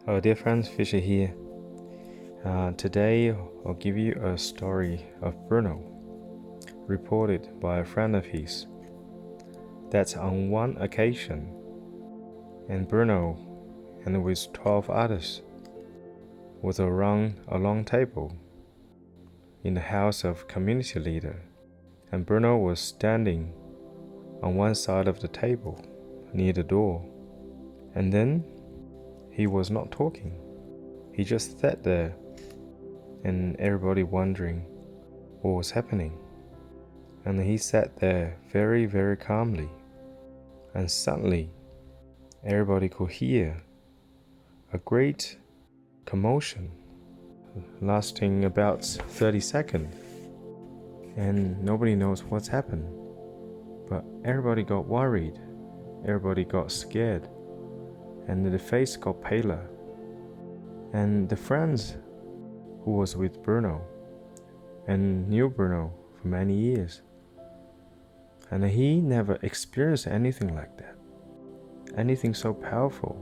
Hello dear friends, Fisher here. Today I'll give you a story of Bruno, reported by a friend of his, that on one occasion, and Bruno and with 12 others was around a long table in the house of community leader, and Bruno was standing on one side of the table near the door, and then he was not talking. He just sat there, and everybody wondering what was happening. And he sat there very, very calmly, and suddenly everybody could hear a great commotion lasting about 30 seconds, and nobody knows what's happened. But everybody got worried, everybody got scared, and the face got paler. And the friends who was with Bruno and knew Bruno for many years, and he never experienced anything like that, anything so powerful,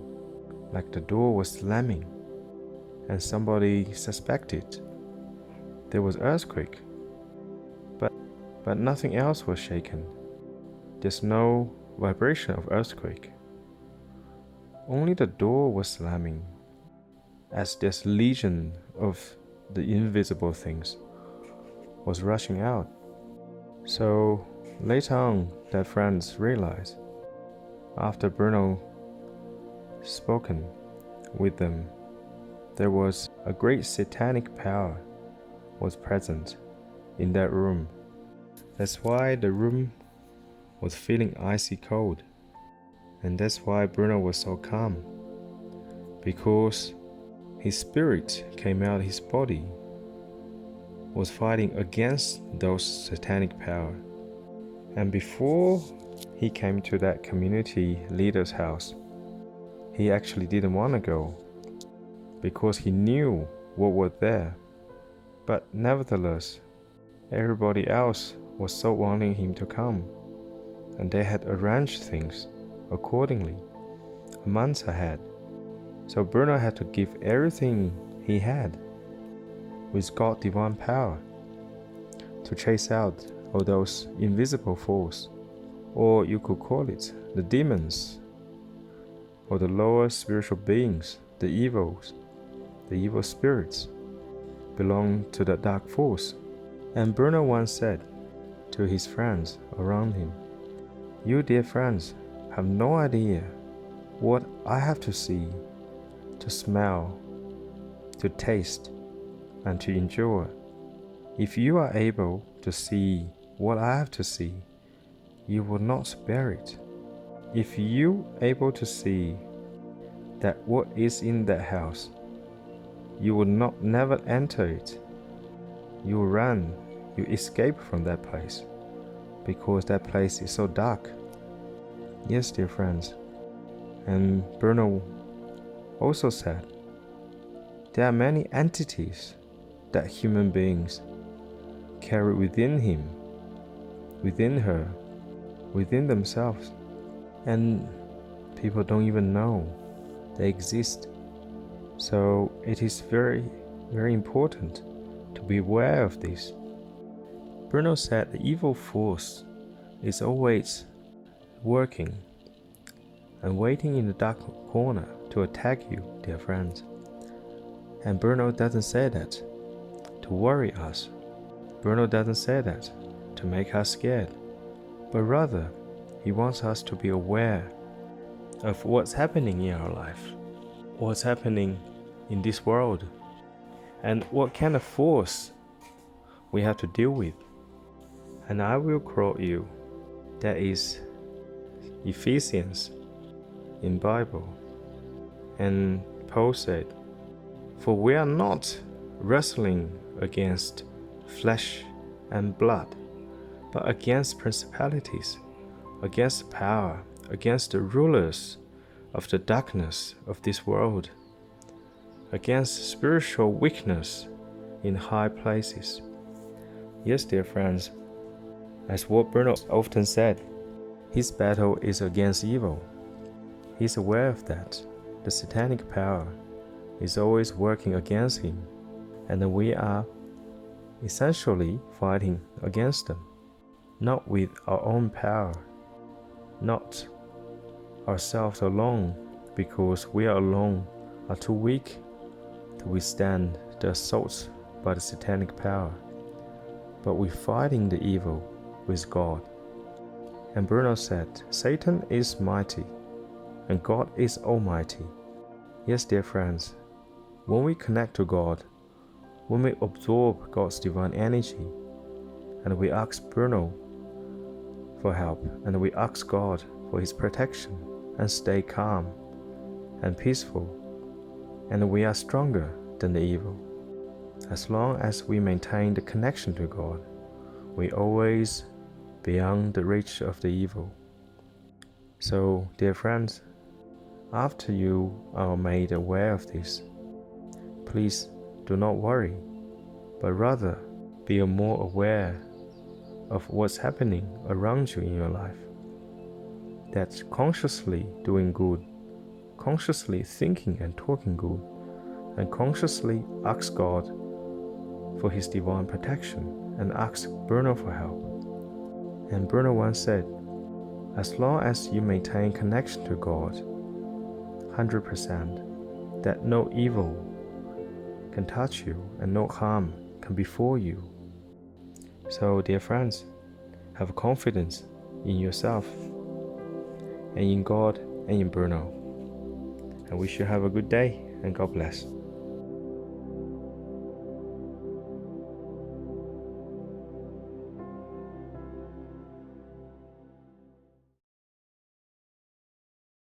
like the door was slamming, and somebody suspected there was earthquake, but nothing else was shaken. There's no vibration of earthquake. Only the door was slamming, as this legion of the invisible things was rushing out. So later on, their friends realized, after Bruno spoken with them, there was a great satanic power was present in that room. That's why the room was feeling icy cold, and that's why Bruno was so calm, because his spirit came out of his body, was fighting against those satanic power. And before he came to that community leader's house, he actually didn't want to go, because he knew what was there. But nevertheless, everybody else was so wanting him to come, and they had arranged things accordingly months ahead. So Bruno had to give everything he had with God's divine power to chase out all those invisible forces, or you could call it the demons, or the lower spiritual beings, the evil spirits belong to the dark force. And Bruno once said to his friends around him, "You dear friends have no idea what I have to see, to smell, to taste, and to enjoy. If you are able to see what I have to see, you will not bear it. If you are able to see that what is in that house, you will never enter it. You will run, you escape from that place, because that place is so dark." Yes, dear friends. And Bruno also said, there are many entities that human beings carry within him, within her, within themselves, and people don't even know they exist. So it is very, very important to be aware of this. Bruno said the evil force is always working and waiting in the dark corner to attack you, dear friends. And Bruno doesn't say that to worry us. Bruno doesn't say that to make us scared, but rather he wants us to be aware of what's happening in our life, what's happening in this world, and what kind of force we have to deal with. And I will quote you, that is Ephesians in Bible. And Paul said, "For we are not wrestling against flesh and blood, but against principalities, against power, against the rulers of the darkness of this world, against spiritual weakness in high places." Yes, dear friends, as what Bruno often said, his battle is against evil. He's aware of that, the satanic power, is always working against him, and we are essentially fighting against them, not with our own power, not ourselves alone, because we are alone are too weak to withstand the assaults by the satanic power, but we're fighting the evil with God. And Bruno said, Satan is mighty, and God is almighty. Yes, dear friends, when we connect to God, when we absorb God's divine energy, and we ask Bruno for help, and we ask God for his protection, and stay calm and peaceful, and we are stronger than the evil. As long as we maintain the connection to God, we always beyond the reach of the evil. So, dear friends, after you are made aware of this, please do not worry, but rather be more aware of what's happening around you in your life. That's consciously doing good, consciously thinking and talking good, and consciously ask God for his divine protection and ask Bruno for help. And Bruno once said, as long as you maintain connection to God 100%, that no evil can touch you and no harm can befall you. So, dear friends, have confidence in yourself and in God and in Bruno. I wish you have a good day and God bless.